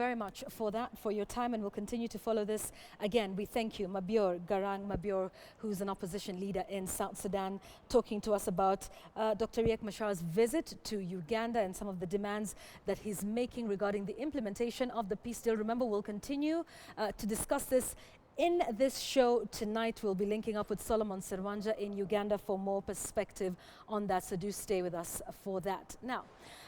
very much for that, for your time, and we'll continue to follow this. Again, we thank you, Mabior Garang Mabior, who's an opposition leader in South Sudan, talking to us about Dr. Riek Machar's visit to Uganda and some of the demands that he's making regarding the implementation of the peace deal. Remember, we'll continue to discuss this in this show tonight. We'll be linking up with Solomon Serwanja in Uganda for more perspective on that, so do stay with us for that. Now,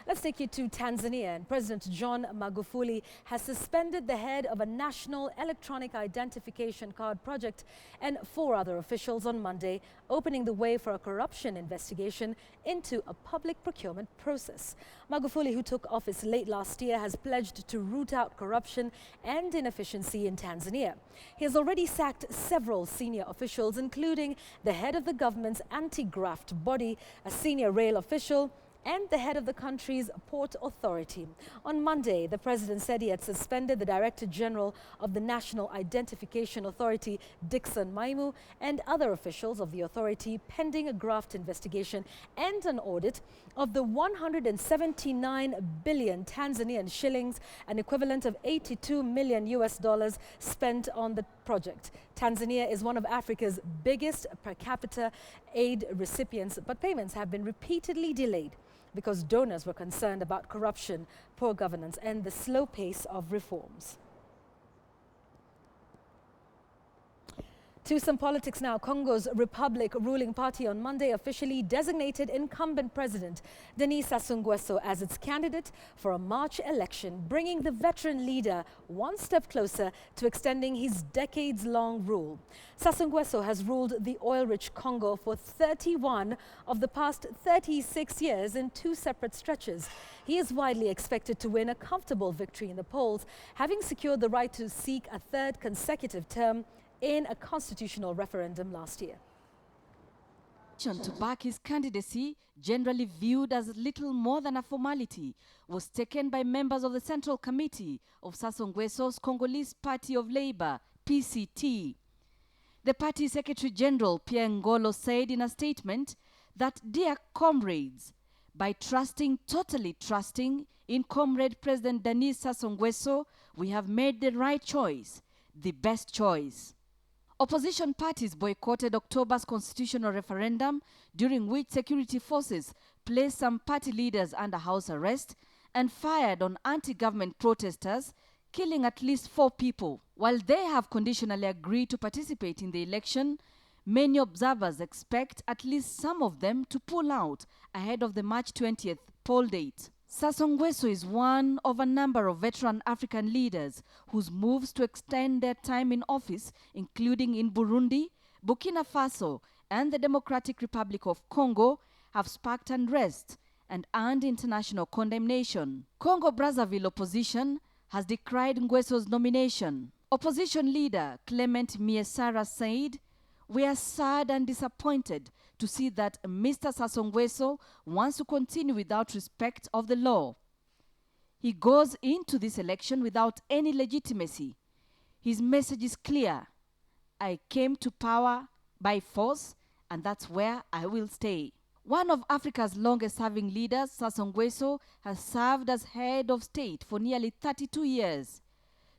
let's take you to Tanzania, and President John Magufuli has suspended the head of a national electronic identification card project and 4 other officials on Monday, opening the way for a corruption investigation into a public procurement process. Magufuli, who took office late last year, has pledged to root out corruption and inefficiency in Tanzania. He has already sacked several senior officials, including the head of the government's anti-graft body, a senior rail official, and the head of the country's port authority. On Monday, the president said he had suspended the Director General of the National Identification Authority, Dickson Maimu, and other officials of the authority pending a graft investigation and an audit of the 179 billion Tanzanian shillings, an equivalent of 82 million US dollars, spent on the project. Tanzania is one of Africa's biggest per capita aid recipients, but payments have been repeatedly delayed because donors were concerned about corruption, poor governance, and the slow pace of reforms. To some politics now. Congo's Republic ruling party on Monday officially designated incumbent President Denis Sassou Nguesso as its candidate for a March election, bringing the veteran leader one step closer to extending his decades-long rule. Sassou Nguesso has ruled the oil-rich Congo for 31 of the past 36 years in 2 separate stretches. He is widely expected to win a comfortable victory in the polls, having secured the right to seek a 3rd consecutive term in a constitutional referendum last year. To back his candidacy, generally viewed as little more than a formality, was taken by members of the Central Committee of Sassou Nguesso's Congolese Party of Labour, PCT. The party Secretary General Pierre Ngolo said in a statement that, "Dear comrades, by totally trusting in Comrade President Denis Sassou Nguesso, we have made the right choice, the best choice." Opposition parties boycotted October's constitutional referendum, during which security forces placed some party leaders under house arrest and fired on anti-government protesters, killing at least 4 people. While they have conditionally agreed to participate in the election, many observers expect at least some of them to pull out ahead of the March 20th poll date. Sassou Nguesso is one of a number of veteran African leaders whose moves to extend their time in office, including in Burundi, Burkina Faso, and the Democratic Republic of Congo, have sparked unrest and earned international condemnation. Congo-Brazzaville opposition has decried Nguesso's nomination. Opposition leader Clement Miesara said, "We are sad and disappointed to see that Mr. Sassou Nguesso wants to continue without respect of the law. He goes into this election without any legitimacy. His message is clear. I came to power by force, and that's where I will stay." One of Africa's longest-serving leaders, Sassou Nguesso, has served as head of state for nearly 32 years.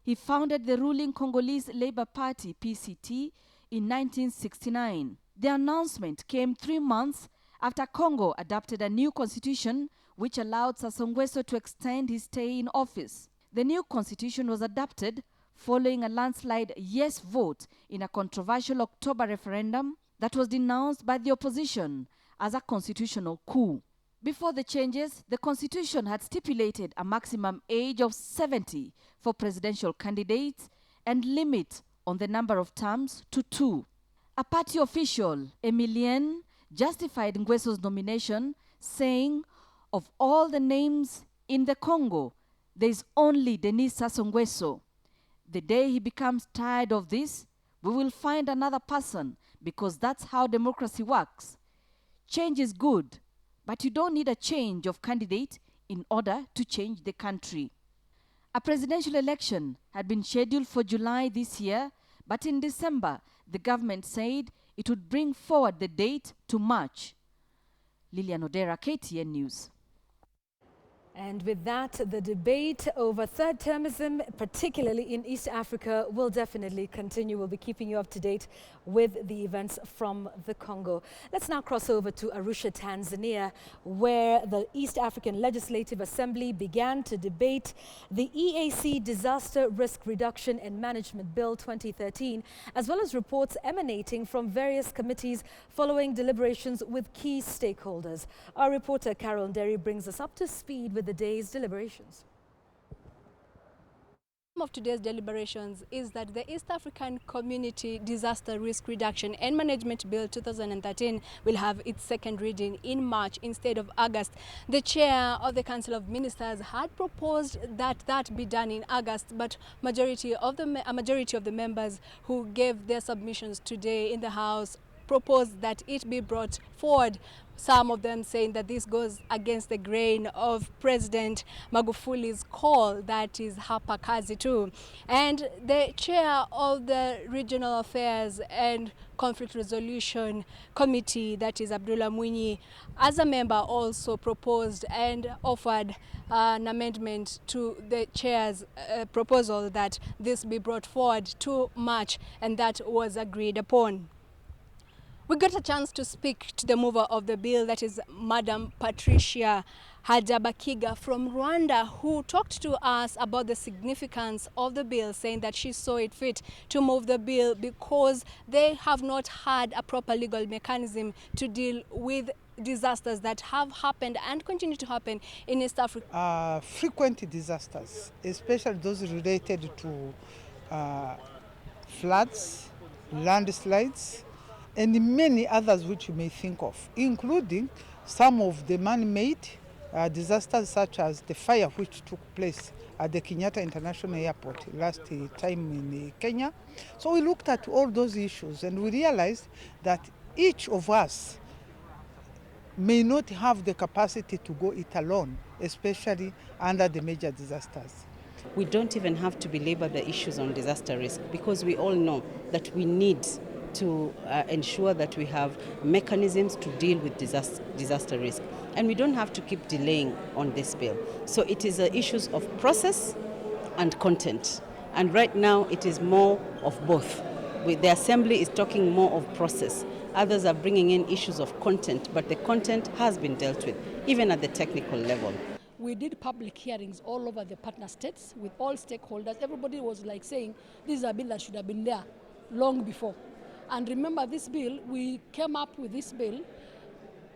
He founded the ruling Congolese Labour Party, PCT, in 1969. The announcement came 3 months after Congo adopted a new constitution which allowed Sassou Nguesso to extend his stay in office. The new constitution was adopted following a landslide yes vote in a controversial October referendum that was denounced by the opposition as a constitutional coup. Before the changes, the constitution had stipulated a maximum age of 70 for presidential candidates and limit on the number of terms to 2. A party official, Emilien, justified Nguesso's nomination, saying, "Of all the names in the Congo, there is only Denis Sassou Nguesso. The day he becomes tired of this, we will find another person, because that's how democracy works. Change is good, but you don't need a change of candidate in order to change the country." A presidential election had been scheduled for July this year, but in December, the government said it would bring forward the date to March. Lilian Odera, KTN News. And with that, the debate over third termism, particularly in East Africa, will definitely continue. We'll be keeping you up to date with the events from the Congo. Let's now cross over to Arusha, Tanzania, where the East African Legislative Assembly began to debate the EAC Disaster Risk Reduction and Management Bill 2013, as well as reports emanating from various committees following deliberations with key stakeholders. Our reporter Carol Nderi brings us up to speed with the day's deliberations. Of today's deliberations is that the East African Community Disaster Risk Reduction and Management Bill 2013 will have its second reading in March instead of August. The chair of the Council of Ministers had proposed that be done in August, but a majority of the members who gave their submissions today in the House proposed that it be brought forward. Some of them saying that this goes against the grain of President Magufuli's call, that is hapa kazi too. And the chair of the Regional Affairs and Conflict Resolution Committee, that is Abdullah Mwinyi, as a member also proposed and offered an amendment to the chair's proposal that this be brought forward to March, and that was agreed upon. We got a chance to speak to the mover of the bill, that is Madam Patricia Hajabakiga from Rwanda, who talked to us about the significance of the bill, saying that she saw it fit to move the bill because they have not had a proper legal mechanism to deal with disasters that have happened and continue to happen in East Africa. Frequent disasters, especially those related to floods, landslides, and many others which you may think of, including some of the man-made disasters such as the fire which took place at the Kenyatta International Airport last time in Kenya. So we looked at all those issues and we realized that each of us may not have the capacity to go it alone, especially under the major disasters. We don't even have to belabor the issues on disaster risk because we all know that we need to ensure that we have mechanisms to deal with disaster risk. And we don't have to keep delaying on this bill. So it is issues of process and content. And right now it is more of both. The Assembly is talking more of process. Others are bringing in issues of content, but the content has been dealt with, even at the technical level. We did public hearings all over the partner states with all stakeholders. Everybody was like saying, this is a bill that should have been there long before. And remember, this bill, we came up with this bill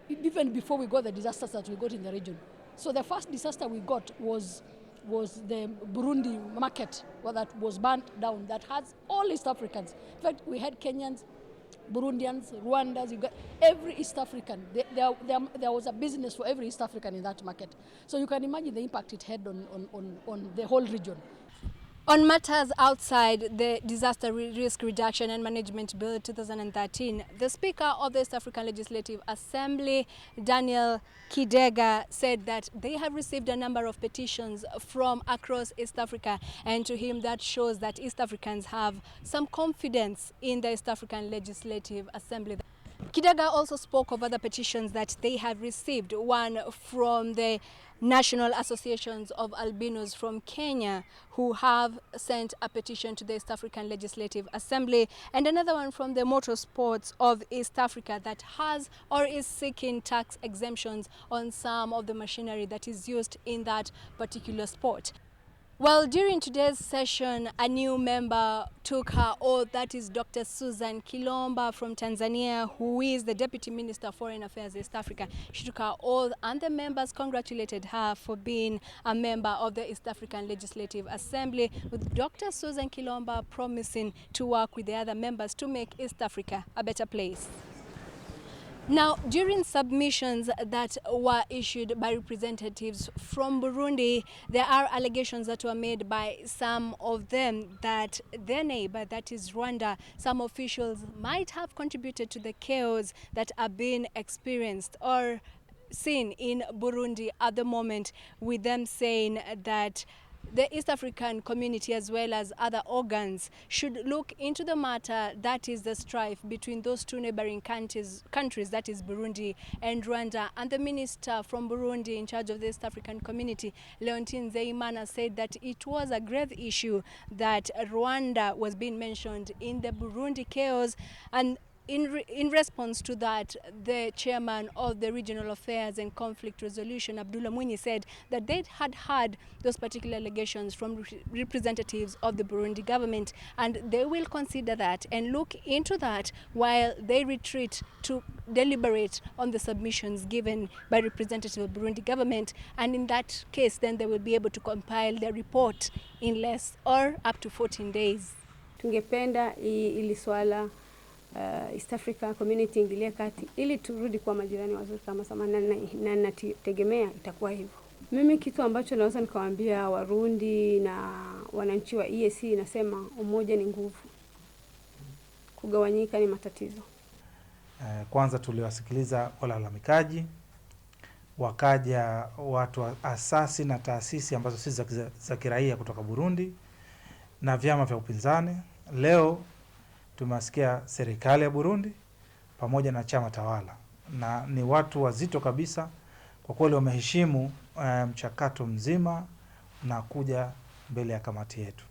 even before we got the disasters that we got in the region. So the first disaster we got was the Burundi market that was burnt down, that has all East Africans. In fact, we had Kenyans, Burundians, Rwandans, you got every East African. There was a business for every East African in that market. So you can imagine the impact it had on the whole region. On matters outside the Disaster Risk Reduction and Management Bill 2013, the Speaker of the East African Legislative Assembly, Daniel Kidega, said that they have received a number of petitions from across East Africa, and to him that shows that East Africans have some confidence in the East African Legislative Assembly. Kidega also spoke of other petitions that they have received, one from the National Associations of Albinos from Kenya, who have sent a petition to the East African Legislative Assembly, and another one from the Motorsports of East Africa that has or is seeking tax exemptions on some of the machinery that is used in that particular sport. Well, during today's session, a new member took her oath, that is Dr. Susan Kilomba from Tanzania, who is the Deputy Minister of Foreign Affairs East Africa. She took her oath and the members congratulated her for being a member of the East African Legislative Assembly, with Dr. Susan Kilomba promising to work with the other members to make East Africa a better place. Now, during submissions that were issued by representatives from Burundi, there are allegations that were made by some of them that their neighbor, that is Rwanda, some officials might have contributed to the chaos that are being experienced or seen in Burundi at the moment, with them saying that the East African community as well as other organs should look into the matter, that is the strife between those two neighboring countries, that is Burundi and Rwanda. And the minister from Burundi in charge of the East African community, Leontine Nzeyimana, said that it was a grave issue that Rwanda was being mentioned in the Burundi chaos. And in response to that, the chairman of the Regional Affairs and Conflict Resolution, Abdullah Mwinyi, said that they had heard those particular allegations from representatives of the Burundi government, and they will consider that and look into that while they retreat to deliberate on the submissions given by representatives of the Burundi government. And in that case, then they will be able to compile their report in less or up to 14 days. Tungependa ili swala East Africa community ingilia kati ili turudi kwa majirani wazuri kama zamani, na nategemea itakuwa hivyo. Mimi kitu ambacho naweza nikawaambia Warundi na wananchi wa EAC, nasema umoja ni nguvu, kugawanyika ni matatizo. Kwanza tuliwasikiliza walalamikaji, wakaja watu wa asasi na taasisi ambazo si za kiraia kutoka Burundi na vyama vya upinzani. Leo tumesikia serikali ya Burundi pamoja na chama tawala, na ni watu wazito kabisa kwa kweli, wameheshimu mchakato mzima na kuja mbele ya kamati yetu.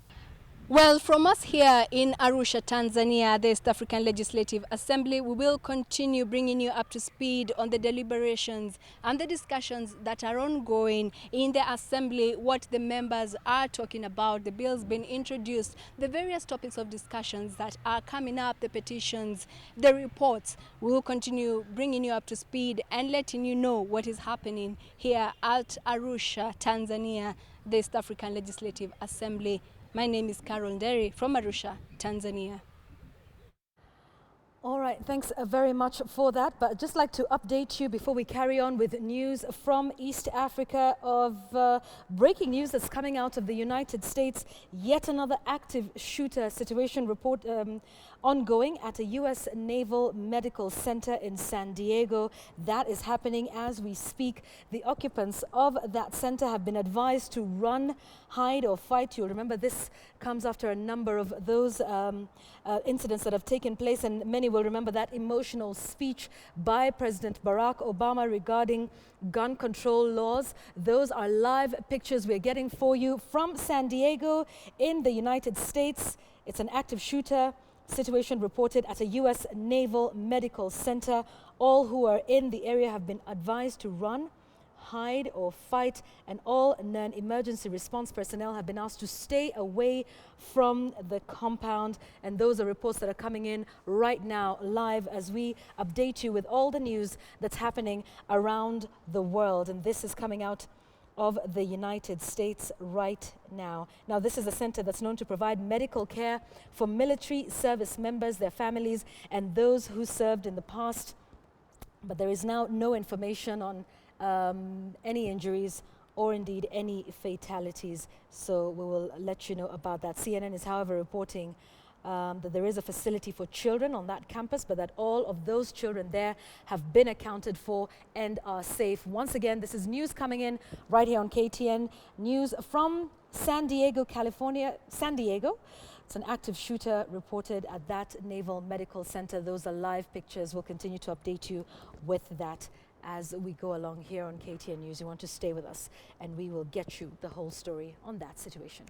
Well, from us here in Arusha, Tanzania, the East African Legislative Assembly, we will continue bringing you up to speed on the deliberations and the discussions that are ongoing in the Assembly, what the members are talking about, the bills being introduced, the various topics of discussions that are coming up, the petitions, the reports. We will continue bringing you up to speed and letting you know what is happening here at Arusha, Tanzania, the East African Legislative Assembly. My name is Carol Nderi from Arusha, Tanzania. All right, thanks very much for that. But I'd just like to update you before we carry on with news from East Africa of breaking news that's coming out of the United States. Yet another active shooter situation report ongoing at a U.S. Naval Medical Center in San Diego. That is happening as we speak. The occupants of that center have been advised to run, hide or fight. You'll remember this comes after a number of those incidents that have taken place, and many will remember that emotional speech by President Barack Obama regarding gun control laws. Those are live pictures we're getting for you from San Diego in the United States. It's an active shooter situation reported at a U.S. Naval Medical Center. All who are in the area have been advised to run, hide or fight, and all non-emergency response personnel have been asked to stay away from the compound. And those are reports that are coming in right now live as we update you with all the news that's happening around the world. And this is coming out of the United States right now. Now, this is a center that's known to provide medical care for military service members, their families, and those who served in the past. But there is now no information on any injuries or indeed any fatalities. So we will let you know about that. CNN is, however, reporting that there is a facility for children on that campus, but that all of those children there have been accounted for and are safe. Once again, this is news coming in right here on KTN News from San Diego, California. San Diego. It's an active shooter reported at that Naval Medical Center. Those are live pictures. We'll continue to update you with that as we go along here on KTN News. You want to stay with us and we will get you the whole story on that situation.